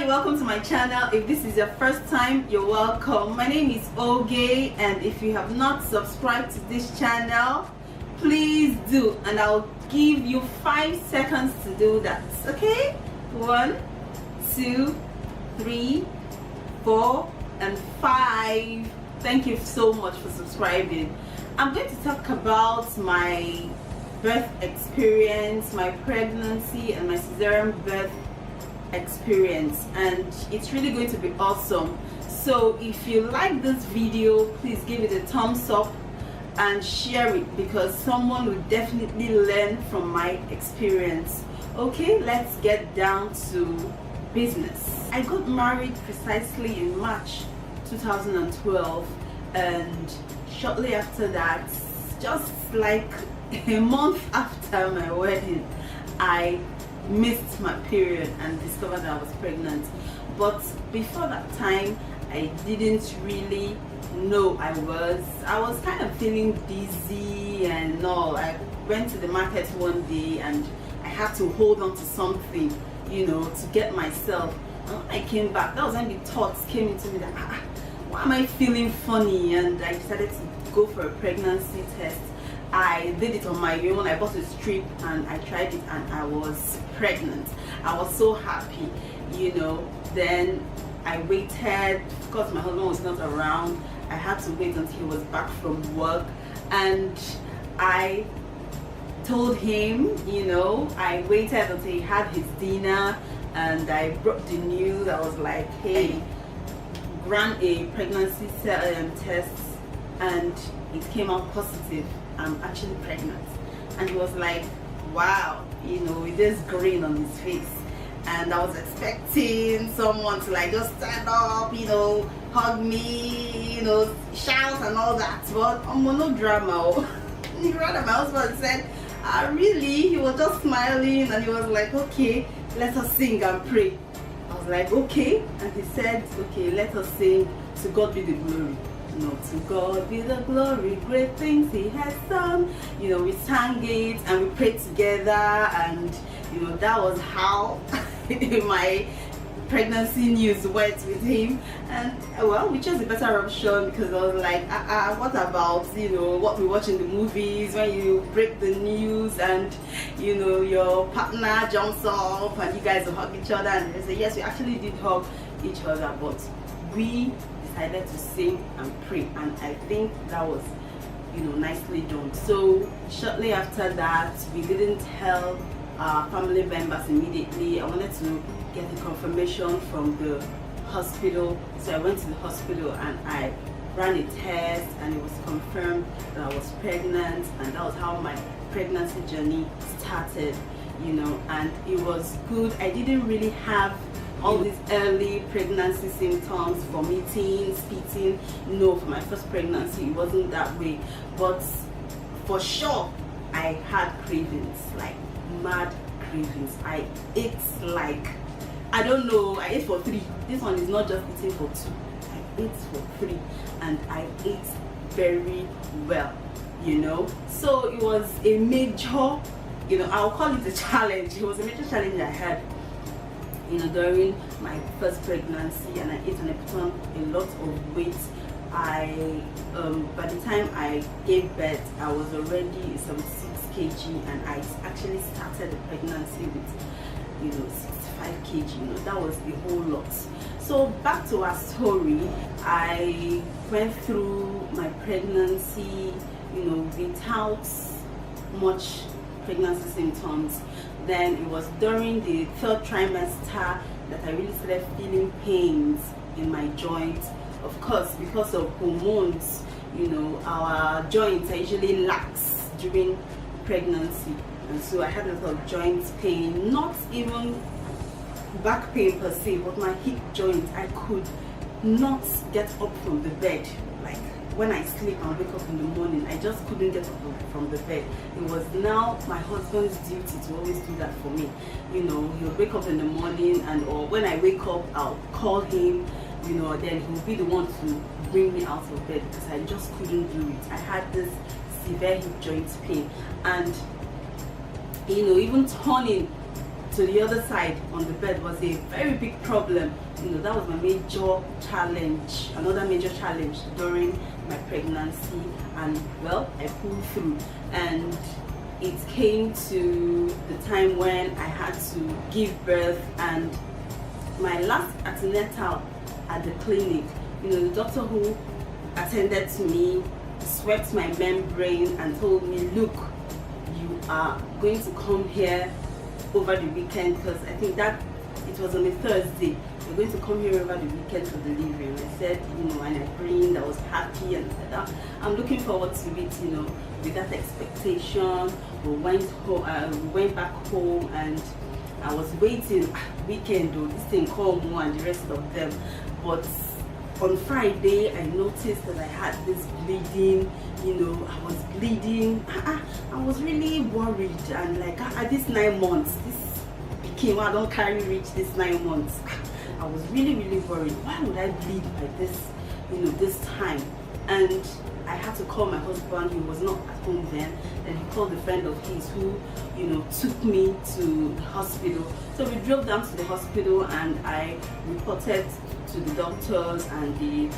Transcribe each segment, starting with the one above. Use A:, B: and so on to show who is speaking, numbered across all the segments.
A: Hi, welcome to my channel. If this is your first time, you're welcome. My name is Oge, and if you have not subscribed to this channel, please do, and I'll give you 5 seconds to do that. Okay, 1, 2, 3, 4 and 5. Thank you so much for subscribing. I'm going to talk about my birth experience, my pregnancy and my cesarean birth experience, and it's really going to be awesome. So if you like this video, please give it a thumbs up and share it, because someone will definitely learn from my experience. Okay, let's get down to business. I got married precisely in March 2012, and shortly after that, just like a month after my wedding, I missed my period and discovered that I was pregnant. But before that time, I didn't really know I was kind of feeling dizzy and all. I went to the market one day and I had to hold on to something, you know, to get myself. And when I came back, that was when the thoughts came into me that why am I feeling funny? And I decided to go for a pregnancy test. I did it on my own. I bought a strip and I tried it, and I was pregnant. I was so happy, you know. Then I waited, because my husband was not around. I had to wait until he was back from work, and I told him, you know, I waited until he had his dinner, and I brought the news. I was like, hey, ran a pregnancy test and it came out positive. I'm actually pregnant. And he was like, wow, you know, with this grin on his face. And I was expecting someone to like just stand up, you know, hug me, you know, shout and all that, but no drama. He ran at my husband and said, really? He was just smiling, and he was like, okay, let us sing and pray. I was like, okay. And he said, okay, let us sing To God Be the Glory. No, to God be the glory, great things he has done. You know, we sang it and we prayed together, and you know, that was how my pregnancy news went with him. And well, we chose a better option, because I was like, what about, you know, what we watch in the movies when you break the news and you know your partner jumps up and you guys will hug each other. And they say, yes, we actually did hug each other, but we decided to sing and pray, and I think that was, you know, nicely done. So shortly after that, we didn't tell our family members immediately. I wanted to get the confirmation from the hospital, so I went to the hospital and I ran a test, and it was confirmed that I was pregnant, and that was how my pregnancy journey started, you know. And it was good. I didn't really have all these early pregnancy symptoms, vomiting, spitting. No, for my first pregnancy it wasn't that way, but for sure I had cravings, like mad cravings. I ate like, I don't know, I ate for 3. This one is not just eating for 2. I ate for 3, and I ate very well, you know. So it was a major, you know, I'll call it a challenge. It was a major challenge I had, you know, during my first pregnancy, and I ate and I put on a lot of weight. By the time I gave birth, I was already 76 kg, and I actually started the pregnancy with, you know, 65 kg. You know, that was a whole lot. So back to our story, I went through my pregnancy, you know, without much pregnancy symptoms. Then it was during the 3rd trimester that I really started feeling pains in my joints. Of course, because of hormones, you know, our joints are usually lax during pregnancy, and so I had a lot of joint pain, not even back pain per se, but my hip joint. I could not get up from the bed. Like when I sleep and wake up in the morning, I just couldn't get up from the bed. It was now my husband's duty to always do that for me. You know, he'll wake up in the morning, and or when I wake up, I'll call him, you know, then he'll be the one to bring me out of bed, because I just couldn't do it. I had this severe hip joint pain, and you know, even turning to the other side on the bed was a very big problem. That was my major challenge, another major challenge during my pregnancy, and well, I pulled through. And it came to the time when I had to give birth, and my last antenatal at the clinic, the doctor who attended to me swept my membrane and told me, look, you are going to come here over the weekend, because I think that it was on a Thursday. You're going to come here over the weekend for delivery. And I said, and I grinned, I was happy, and I said, I'm looking forward to it, with that expectation. We went home, we went back home, and I was waiting, weekend, this thing called more and the rest of them. But on Friday, I noticed that I had this bleeding, I was bleeding. I was really worried, and like, at this 9 months, this became, I don't carry reach this 9 months. I was really, really worried. Why would I bleed by this, this time? And I had to call my husband. He was not at home then. And he called a friend of his who, took me to the hospital. So we drove down to the hospital, and I reported to the doctors, and they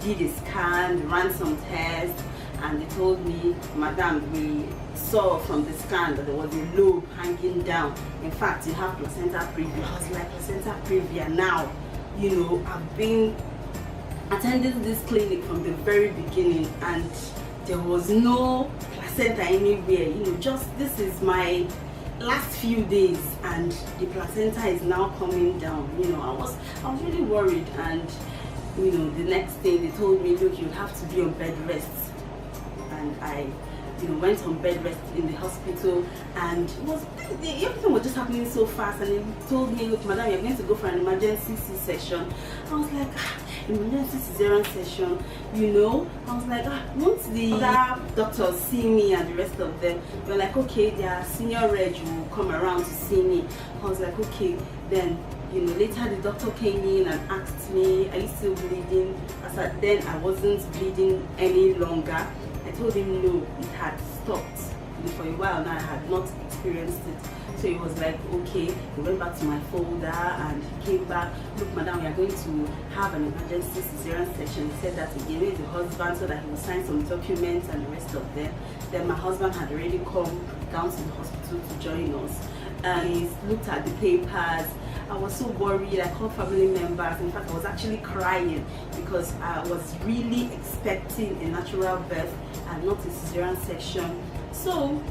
A: did a scan, ran some tests, and they told me, Madam, we saw from the scan that there was a lobe hanging down. In fact, you have placenta previa. I was like, placenta previa now? I've been attending this clinic from the very beginning, and there was no placenta anywhere. Just this is my last few days, and the placenta is now coming down. I was really worried, and the next thing they told me, look, you have to be on bed rest. And I went on bed rest in the hospital, and everything was just happening so fast. And they told me, look, Madam, you're going to go for an emergency C-section. I was like, emergency cesarean session, I was like, once the other doctors see me and the rest of them, they're like, okay, their senior reg will come around to see me. I was like, okay. Then later the doctor came in and asked me, are you still bleeding? I said, then I wasn't bleeding any longer. I told him no, it had stopped. For a while now, I had not experienced it. So he was like, okay. He went back to my folder, and he came back. Look, Madam, we are going to have an emergency cesarean session. He said that again with the husband, so that he will sign some documents and the rest of them. Then my husband had already come down to the hospital to join us. He looked at the papers. I was so worried. I called family members. In fact, I was actually crying because I was really expecting a natural birth and not a cesarean section. So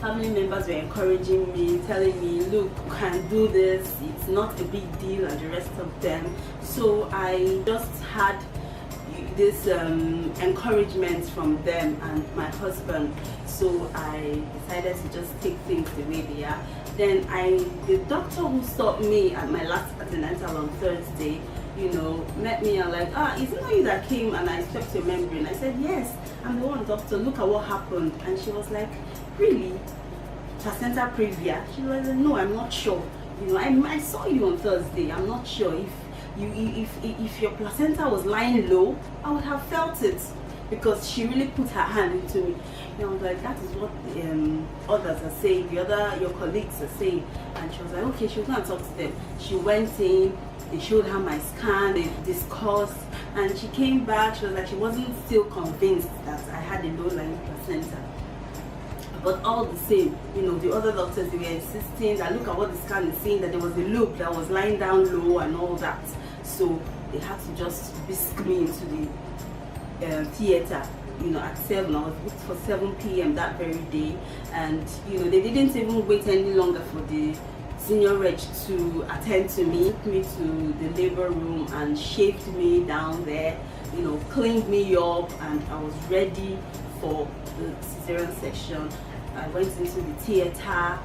A: family members were encouraging me, telling me, look, you can do this, it's not a big deal, and the rest of them. So I just had this encouragement from them and my husband. So I decided to just take things the way they are. Then the doctor who saw me at my last antenatal on Thursday, met me and like, is it not you that came and I swept your membrane? I said, yes, I'm the one, doctor, look at what happened. And she was like, really? Placenta previa? She was like, no, I'm not sure. I saw you on Thursday. I'm not sure. If your placenta was lying low, I would have felt it, because she really put her hand into me. I was like, that is what others are saying, your colleagues are saying. And she was like, okay, she was going to talk to them. She went in, they showed her my scan, they discussed, and she came back. She was like, she wasn't still convinced that I had a low-lying placenta. But all the same, the other doctors, they were insisting that look at what the scan is saying, that there was a lobe that was lying down low and all that. So they had to just whisk me into the theater, at 7. I was booked for 7 p.m. that very day. And, they didn't even wait any longer for the senior reg to attend to me. Took me to the labor room and shaved me down there, cleaned me up, and I was ready for the cesarean section. I went into the theater,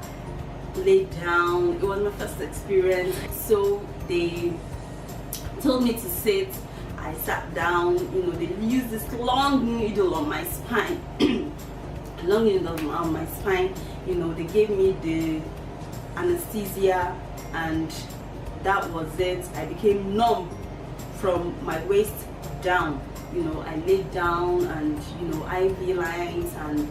A: laid down. It was my first experience. So they told me to sit. I sat down. They used this long needle on my spine. Long needle on my spine. They gave me the anesthesia, and that was it. I became numb from my waist down. I laid down, and IV lines, and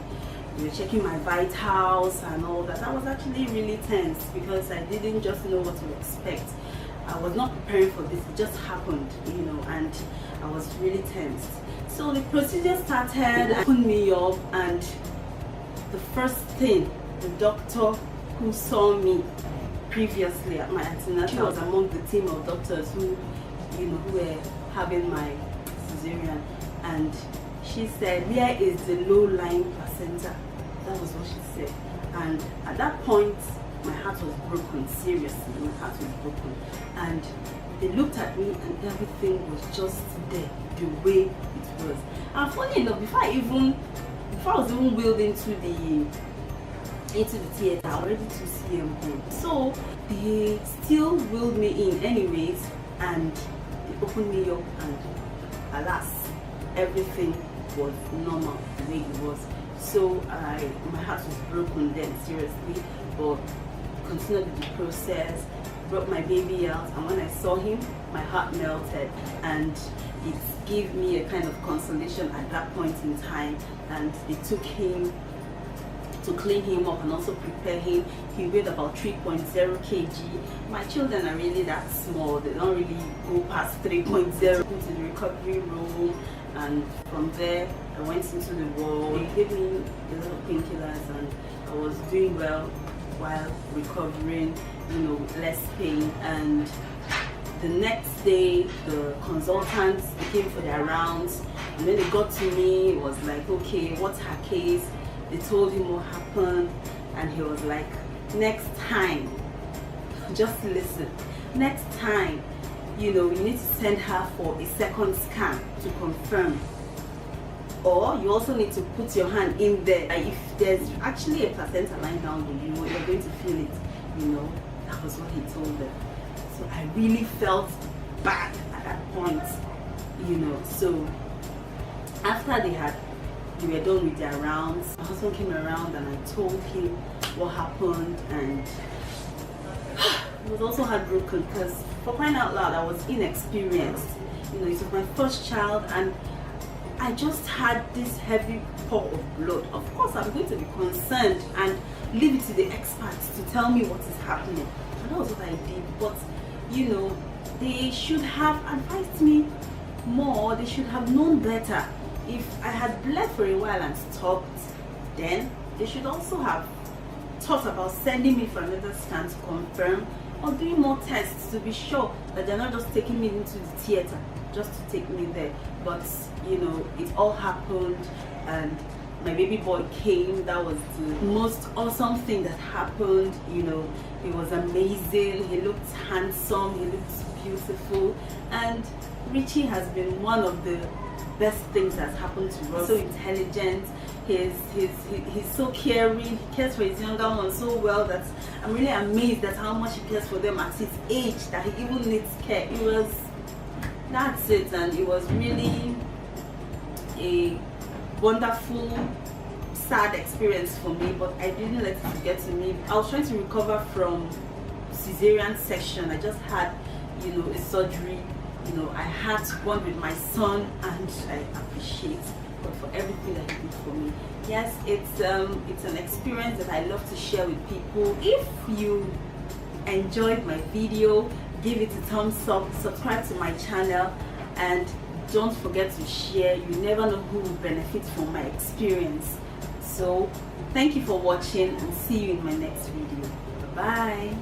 A: they were checking my vitals and all that. I was actually really tense because I didn't just know what to expect. I was not preparing for this. It just happened, you know, and I was really tense. So the procedure started, opened me up, and the first thing, the doctor who saw me previously at my antenatal was among the team of doctors who, you know, who were having my cesarean, and she said, "Where is the low-lying placenta?" That was what she said. And at that point, my heart was broken. Seriously, my heart was broken. And they looked at me, and everything was just there, the way it was. And funny enough, before I was even wheeled into the theater, I was ready to see them home. So they still wheeled me in anyways, and they opened me up, and alas, everything was normal the way it was. So my heart was broken then, seriously, but continued the process, brought my baby out, and when I saw him, my heart melted, and it gave me a kind of consolation at that point in time. And they took him to clean him up and also prepare him. He weighed about 3.0 kg. My children are really that small, they don't really go past 3.0. Into the recovery room, and from there I went into the ward. They gave me a lot of painkillers, and I was doing well while recovering, you know, with less pain. And the next day the consultants came for their rounds, and when they got to me, it was like, okay, what's her case? They told him what happened, and he was like, next time, just listen, next time, you know, you need to send her for a second scan to confirm, or you also need to put your hand in there. If there's actually a placenta lying down there, you know, you're going to feel it, you know. That was what he told them. So I really felt bad at that point, you know. So after they were done with their rounds, my husband came around, and I told him what happened, and he was also heartbroken because, for crying out loud, I was inexperienced. You know, it was my first child, and I just had this heavy pour of blood. Of course, I'm going to be concerned and leave it to the experts to tell me what is happening. And that was what I did. But, you know, they should have advised me more. They should have known better. If I had bled for a while and stopped, then they should also have thought about sending me for another scan to confirm, or doing more tests to be sure that they're not just taking me into the theater just to take me there. But, you know, it all happened, and my baby boy came. That was the most awesome thing that happened. You know, he was amazing. He looked handsome. He looked beautiful. And Richie has been one of the best things that's happened to us. So intelligent. He's so caring. He cares for his younger ones so well that I'm really amazed at how much he cares for them at his age, that he even needs care. That's it. And it was really a wonderful, sad experience for me, but I didn't let it get to me. I was trying to recover from cesarean section. I just had, you know, a surgery. You know, I had one with my son, and I appreciate God for everything that he did for me. Yes, it's an experience that I love to share with people. If you enjoyed my video, give it a thumbs up, subscribe to my channel, and don't forget to share. You never know who will benefit from my experience. So thank you for watching, and see you in my next video. Bye.